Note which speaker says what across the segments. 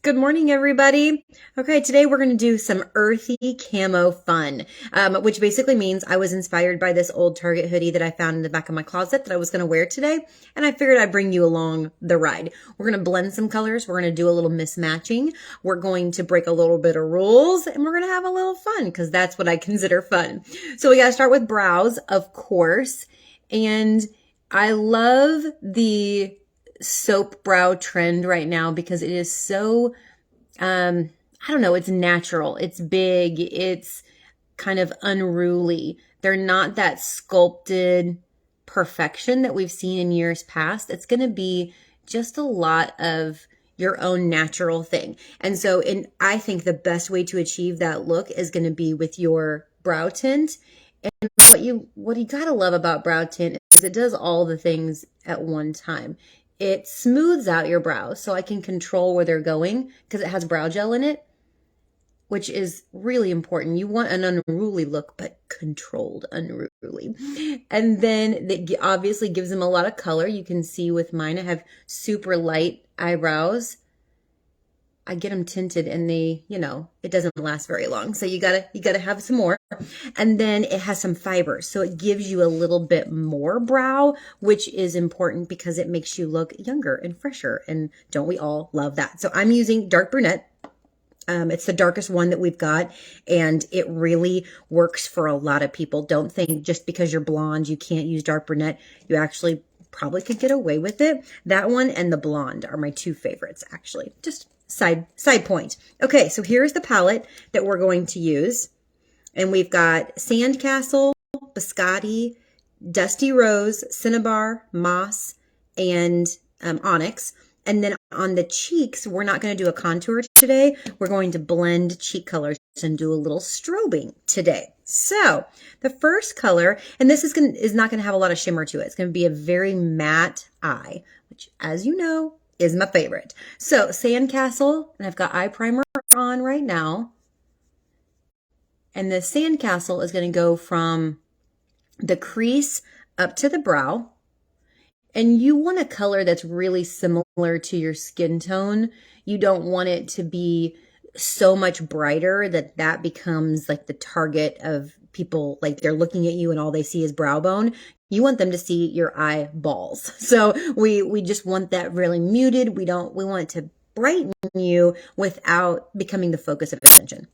Speaker 1: Good morning, everybody. Okay, today we're going to do some Earthy Camo Fun, which basically means I was inspired by this old Target hoodie that I found in the back of my closet that I was going to wear today, and I figured I'd bring you along the ride. We're going to blend some colors. We're going to do a little mismatching. We're going to break a little bit of rules, and we're going to have a little fun because that's what I consider fun. So we got to start with brows, of course, and I love the soap brow trend right now because it is so I don't know, it's natural, it's big, it's kind of unruly. They're not that sculpted perfection that we've seen in years past. It's going to be just a lot of your own natural thing. And so I think the best way to achieve that look is going to be with your brow tint. And what you got to love about brow tint is it does all the things at one time. It smooths out your brows so I can control where they're going because it has brow gel in it, which is really important. You want an unruly look, but controlled unruly. And then it obviously gives them a lot of color. You can see with mine, I have super light eyebrows. I get them tinted and it doesn't last very long. So you gotta have some more. And then it has some fibers. So it gives you a little bit more brow, which is important because it makes you look younger and fresher. And don't we all love that? So I'm using dark brunette. It's the darkest one that we've got, and it really works for a lot of people. Don't think just because you're blonde, you can't use dark brunette. You actually probably could get away with it. That one and the blonde are my two favorites, actually. Just side point. Okay, so here's the palette that we're going to use. And we've got Sandcastle, Biscotti, Dusty Rose, Cinnabar, Moss, and Onyx. And then on the cheeks, we're not going to do a contour today. We're going to blend cheek colors and do a little strobing today. So the first color, and this is not going to have a lot of shimmer to it. It's going to be a very matte eye, which, as you know, is my favorite. So Sandcastle, and I've got eye primer on right now. And the Sandcastle is going to go from the crease up to the brow. And you want a color that's really similar to your skin tone. You don't want it to be so much brighter that becomes like the target of people, like they're looking at you and all they see is brow bone. You want them to see your eyeballs. So we just want that really muted. We want it to brighten you without becoming the focus of attention.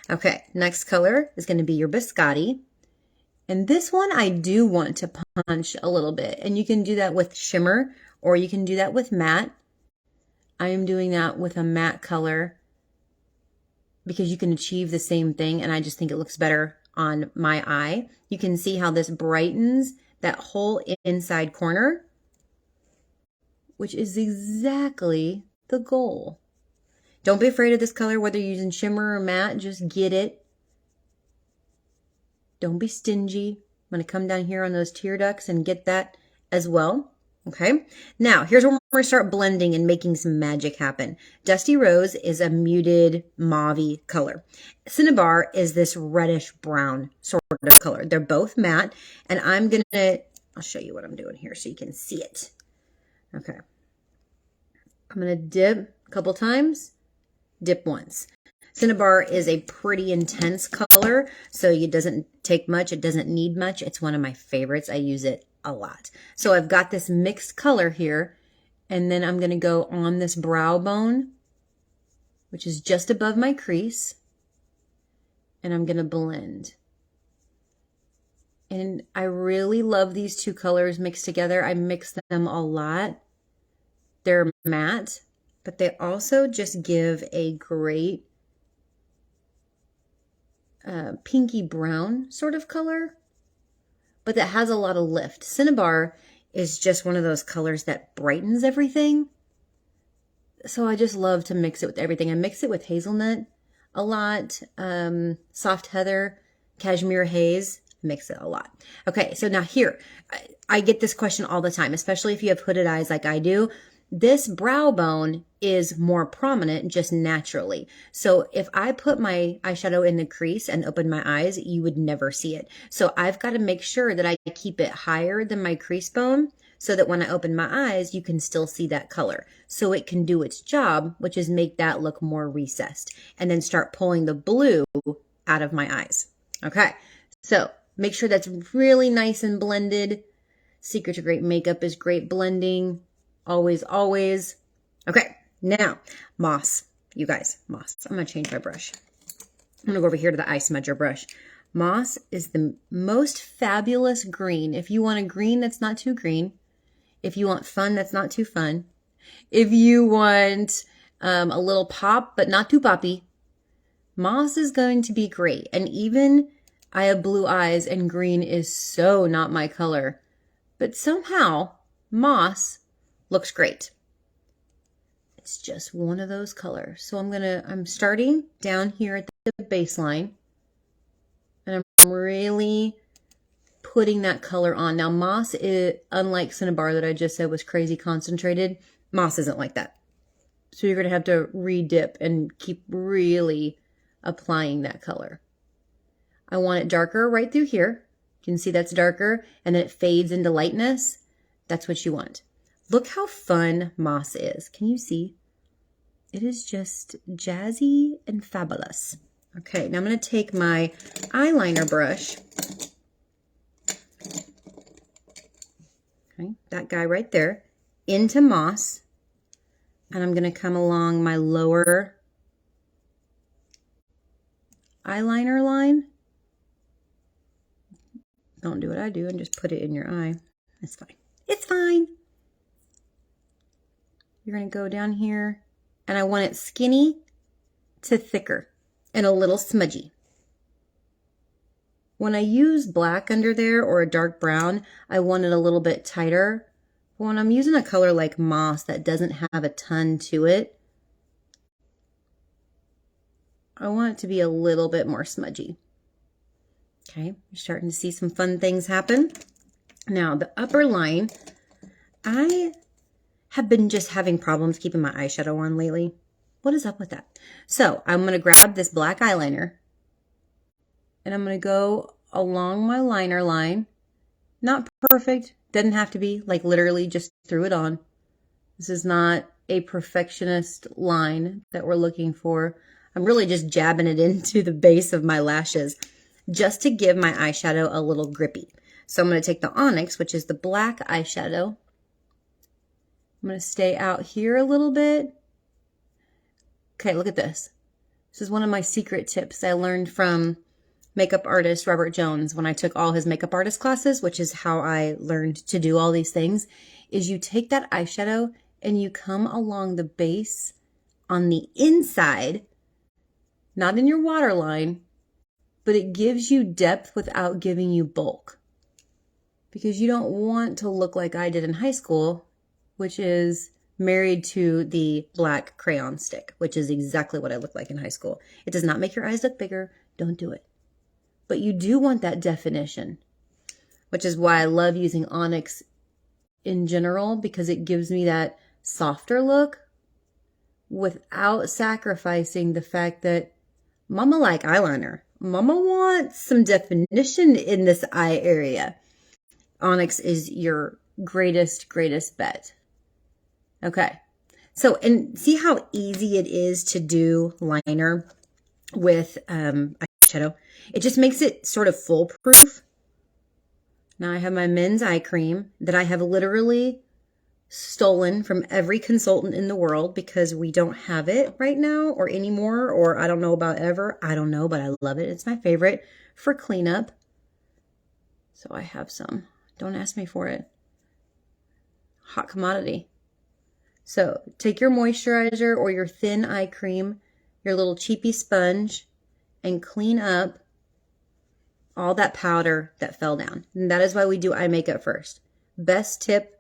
Speaker 1: Okay, next color is going to be your Biscotti. And this one I do want to punch a little bit. And you can do that with shimmer or you can do that with matte. I am doing that with a matte color because you can achieve the same thing. And I just think it looks better on my eye. You can see how this brightens that whole inside corner, which is exactly the goal. Don't be afraid of this color, whether you're using shimmer or matte, just get it. Don't be stingy. I'm going to come down here on those tear ducts and get that as well. Okay. Now, here's where we're going to start blending and making some magic happen. Dusty Rose is a muted mauve-y color. Cinnabar is this reddish brown sort of color. They're both matte, and I'll show you what I'm doing here so you can see it. Okay. I'm going to dip a couple times, dip once. Cinnabar is a pretty intense color, so it doesn't take much. It doesn't need much. It's one of my favorites. I use it a lot. So I've got this mixed color here, and then I'm going to go on this brow bone, which is just above my crease, and I'm going to blend. And I really love these two colors mixed together. I mix them a lot. They're matte, but they also just give a great pinky brown sort of color, but that has a lot of lift. Cinnabar is just one of those colors that brightens everything. So I just love to mix it with everything. I mix it with hazelnut a lot, soft heather, cashmere haze, mix it a lot. Okay, so now here, I get this question all the time, especially if you have hooded eyes like I do. This brow bone is more prominent just naturally. So if I put my eyeshadow in the crease and open my eyes, you would never see it. So I've got to make sure that I keep it higher than my crease bone so that when I open my eyes, you can still see that color. So it can do its job, which is make that look more recessed, and then start pulling the blue out of my eyes. Okay, so make sure that's really nice and blended. Secret to great makeup is great blending. Always, always. Okay, now, moss. You guys, moss. I'm going to change my brush. I'm going to go over here to the eye smudger brush. Moss is the most fabulous green. If you want a green that's not too green, if you want fun that's not too fun, if you want a little pop but not too poppy, moss is going to be great. And even I have blue eyes and green is so not my color, but somehow moss looks great. It's just one of those colors. So I'm starting down here at the baseline, and I'm really putting that color on. Now moss is, unlike Cinnabar that I just said was crazy concentrated, moss isn't like that. So you're going to have to re-dip and keep really applying that color. I want it darker right through here. You can see that's darker, and then it fades into lightness. That's what you want. Look how fun moss is. Can you see? It is just jazzy and fabulous. Okay, now I'm going to take my eyeliner brush. Okay, that guy right there, into moss. And I'm going to come along my lower eyeliner line. Don't do what I do and just put it in your eye. It's fine. It's fine. You're going to go down here, and I want it skinny to thicker and a little smudgy. When I use black under there or a dark brown, I want it a little bit tighter. But when I'm using a color like moss that doesn't have a ton to it, I want it to be a little bit more smudgy. Okay, you're starting to see some fun things happen. Now, the upper line, I have been just having problems keeping my eyeshadow on lately. What is up with that? So I'm going to grab this black eyeliner, and I'm going to go along my liner line. Not perfect, doesn't have to be, like literally just threw it on. This is not a perfectionist line that we're looking for. I'm really just jabbing it into the base of my lashes just to give my eyeshadow a little grippy. So I'm going to take the Onyx, which is the black eyeshadow. I'm going to stay out here a little bit. Okay, look at this. This is one of my secret tips I learned from makeup artist Robert Jones when I took all his makeup artist classes, which is how I learned to do all these things, is you take that eyeshadow and you come along the base on the inside, not in your waterline, but it gives you depth without giving you bulk. Because you don't want to look like I did in high school, which is married to the black crayon stick, which is exactly what I looked like in high school. It does not make your eyes look bigger. Don't do it. But you do want that definition, which is why I love using Onyx in general, because it gives me that softer look without sacrificing the fact that Mama like eyeliner. Mama wants some definition in this eye area. Onyx is your greatest bet. Okay. So, and see how easy it is to do liner with eyeshadow. It just makes it sort of foolproof. Now I have my men's eye cream that I have literally stolen from every consultant in the world because we don't have it right now or anymore, or I don't know about ever. I don't know, but I love it. It's my favorite for cleanup. So I have some. Don't ask me for it. Hot commodity. So take your moisturizer or your thin eye cream, your little cheapy sponge, and clean up all that powder that fell down. And that is why we do eye makeup first. Best tip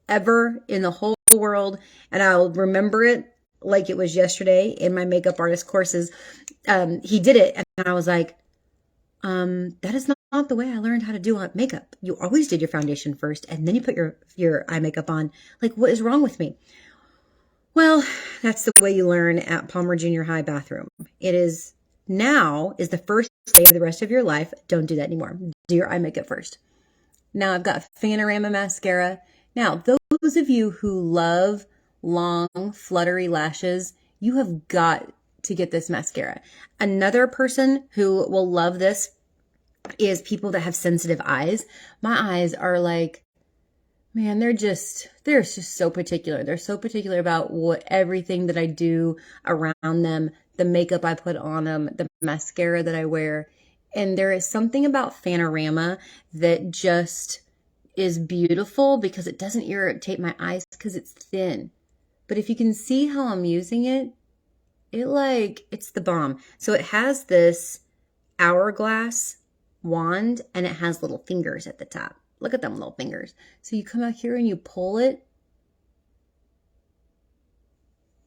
Speaker 1: ever in the whole world. And I'll remember it like it was yesterday in my makeup artist courses. He did it, and I was like, that is not the way I learned how to do makeup. You always did your foundation first, and then you put your eye makeup on. Like, what is wrong with me? Well, that's the way you learn at Palmer Junior High bathroom. It is now is the first day of the rest of your life. Don't do that anymore. Do your eye makeup first. Now I've got Fanorama mascara. Now, those of you who love long, fluttery lashes, you have got to get this mascara. Another person who will love this is people that have sensitive eyes. My eyes are like, man, they're just so particular. They're so particular about everything that I do around them, the makeup I put on them, the mascara that I wear. And there is something about Fanorama that just is beautiful because it doesn't irritate my eyes because it's thin. But if you can see how I'm using it, it's the bomb. So it has this hourglass wand and it has little fingers at the top. Look at them little fingers. So you come out here and you pull it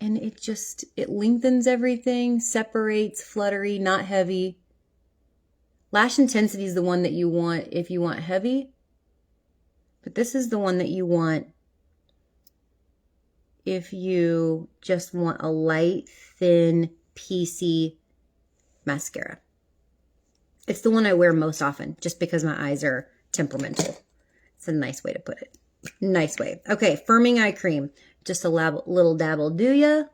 Speaker 1: and it lengthens everything, separates, fluttery, not heavy. Lash intensity is the one that you want if you want heavy, but this is the one that you want if you just want a light, thin, piecey mascara. It's the one I wear most often just because my eyes are temperamental. It's a nice way to put it. Nice way. Okay, firming eye cream. Just a little dabble. Do ya?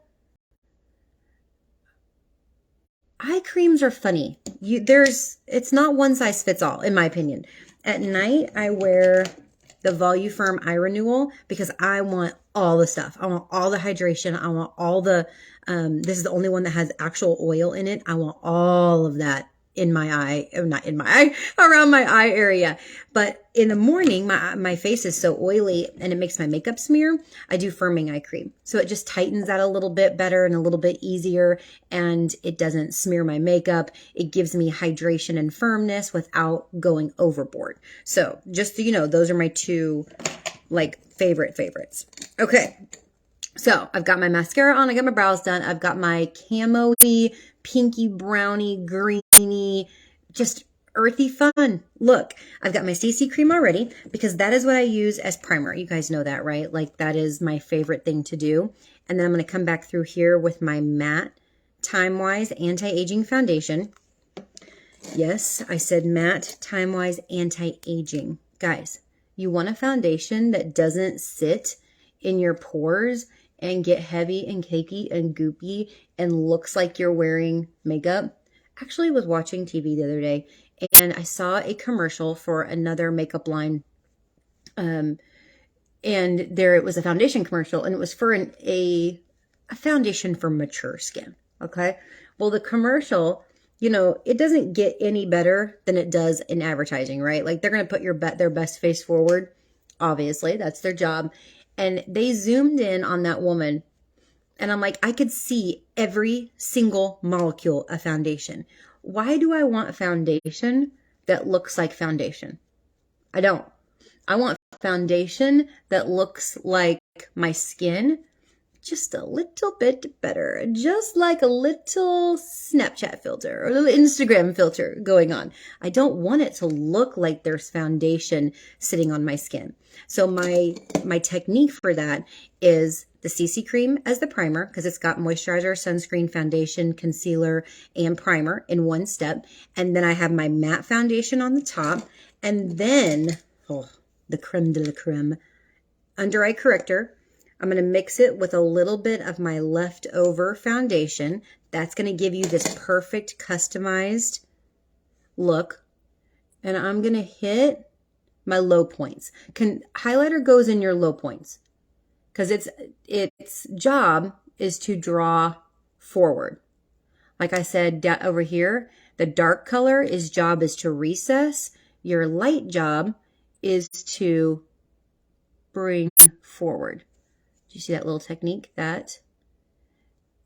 Speaker 1: Eye creams are funny. It's not one size fits all, in my opinion. At night, I wear the Voluform Eye Renewal because I want all the stuff. I want all the hydration. I want all the, this is the only one that has actual oil in it. I want all of that in my eye, not in my eye, around my eye area. But in the morning, my face is so oily and it makes my makeup smear. I do firming eye cream. So it just tightens that a little bit better and a little bit easier. And it doesn't smear my makeup. It gives me hydration and firmness without going overboard. So just so you know, those are my two favorites. Okay. So I've got my mascara on. I got my brows done. I've got my camo-y, pinky, brownie, greeny, just earthy fun look. I've got my CC cream already because that is what I use as primer. You guys know that, right? Like that is my favorite thing to do. And then I'm going to come back through here with my matte Time-Wise Anti-Aging Foundation. Yes, I said matte Time-Wise Anti-Aging. Guys, you want a foundation that doesn't sit in your pores and get heavy and cakey and goopy and looks like you're wearing makeup. Actually, I was watching TV the other day and I saw a commercial for another makeup line. And there it was a foundation commercial and it was for a foundation for mature skin. Okay. Well, the commercial, you know, it doesn't get any better than it does in advertising, right? Like they're going to put their best face forward. Obviously, that's their job. And they zoomed in on that woman. And I'm like, I could see every single molecule of foundation. Why do I want a foundation that looks like foundation? I don't. I want foundation that looks like my skin just a little bit better, just like a little Snapchat filter or a little Instagram filter going on. I don't want it to look like there's foundation sitting on my skin. So my technique for that is the CC cream as the primer because it's got moisturizer, sunscreen, foundation, concealer, and primer in one step. And then I have my matte foundation on the top. And then, the creme de la creme, under eye corrector. I'm going to mix it with a little bit of my leftover foundation. That's going to give you this perfect customized look. And I'm going to hit my low points. Highlighter goes in your low points because its job is to draw forward. Like I said over here, the dark color job is to recess. Your light job is to bring forward. Do you see that little technique? That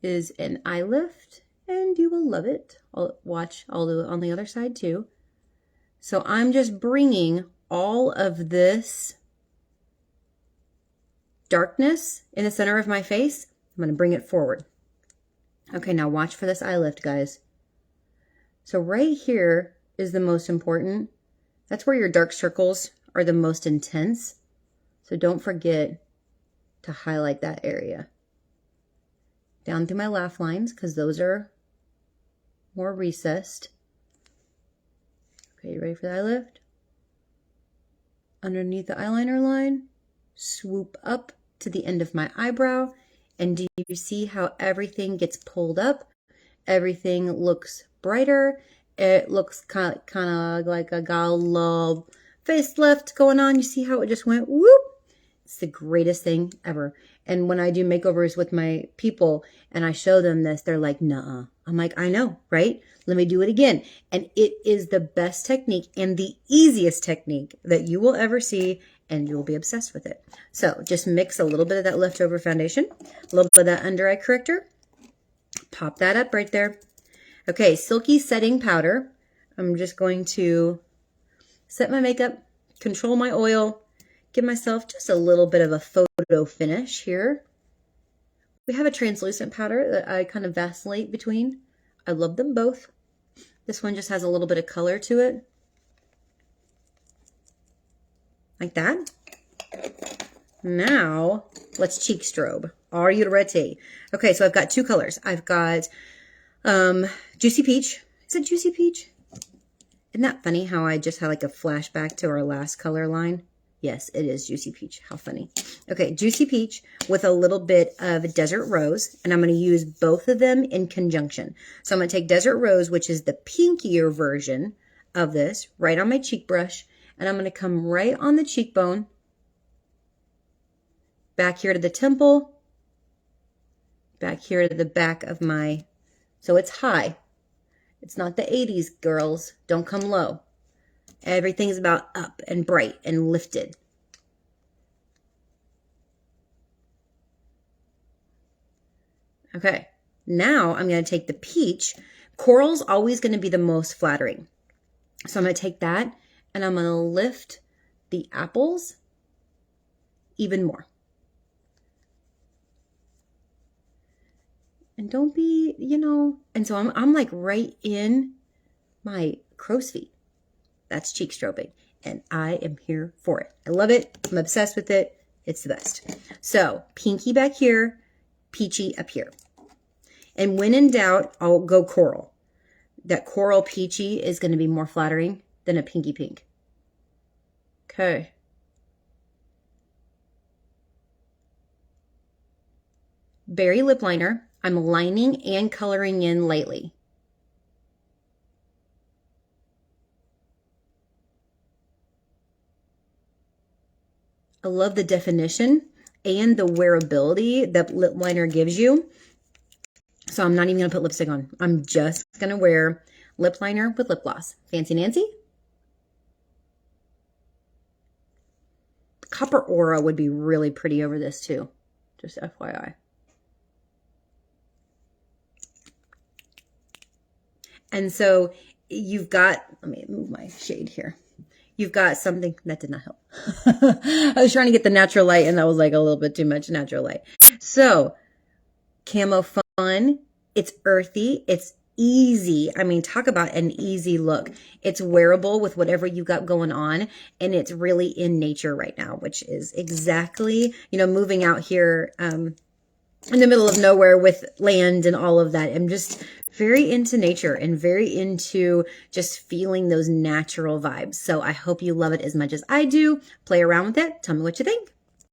Speaker 1: is an eye lift, and you will love it. I'll do it on the other side too. So I'm just bringing all of this darkness in the center of my face. I'm going to bring it forward. Okay, now watch for this eye lift, guys. So right here is the most important. That's where your dark circles are the most intense. So don't forget to highlight that area. Down through my laugh lines, because those are more recessed. Okay, you ready for the eye lift? Underneath the eyeliner line, swoop up to the end of my eyebrow. And do you see how everything gets pulled up? Everything looks brighter. It looks kind of like I got a little facelift going on. You see how it just went whoop? It's the greatest thing ever. And when I do makeovers with my people and I show them this, they're like, nuh-uh. I'm like, I know, right? Let me do it again. And it is the best technique and the easiest technique that you will ever see, and you'll be obsessed with it. So just mix a little bit of that leftover foundation, a little bit of that under eye corrector. Pop that up right there. Okay, Silky Setting Powder. I'm just going to set my makeup, control my oil, give myself just a little bit of a photo finish here. We have a translucent powder that I kind of vacillate between. I love them both. This one just has a little bit of color to it. Like that. Now, let's cheek strobe. Are you ready? Okay, so I've got two colors. I've got Juicy Peach. Is it Juicy Peach? Isn't that funny how I just had like a flashback to our last color line? Yes, it is Juicy Peach. How funny. Okay, Juicy Peach with a little bit of Desert Rose, and I'm going to use both of them in conjunction. So I'm going to take Desert Rose, which is the pinkier version of this, right on my cheek brush, and I'm going to come right on the cheekbone, back here to the temple, back here to the back of my, so it's high. It's not the 80s, girls. Don't come low. Everything's about up and bright and lifted. Okay, now I'm going to take the peach. Coral's always going to be the most flattering. So I'm going to take that and I'm going to lift the apples even more. And don't be, and so I'm like right in my crow's feet. That's cheek strobing, and I am here for it. I love it. I'm obsessed with it. It's the best. So pinky back here, peachy up here. And when in doubt, I'll go coral. That coral peachy is going to be more flattering than a pinky pink. Okay. Berry lip liner. I'm lining and coloring in lightly. I love the definition and the wearability that lip liner gives you. So I'm not even going to put lipstick on. I'm just going to wear lip liner with lip gloss. Fancy Nancy? Copper Aura would be really pretty over this too. Just FYI. And so you've got, let me move my shade here. You've got something that did not help. I was trying to get the natural light and that was like a little bit too much natural light. So Camo Fun, it's earthy, it's easy. I mean, talk about an easy look. It's wearable with whatever you got going on, and it's really in nature right now, which is exactly, moving out here in the middle of nowhere with land and all of that. I'm just very into nature and very into just feeling those natural vibes. So I hope you love it as much as I do. Play around with it. Tell me what you think.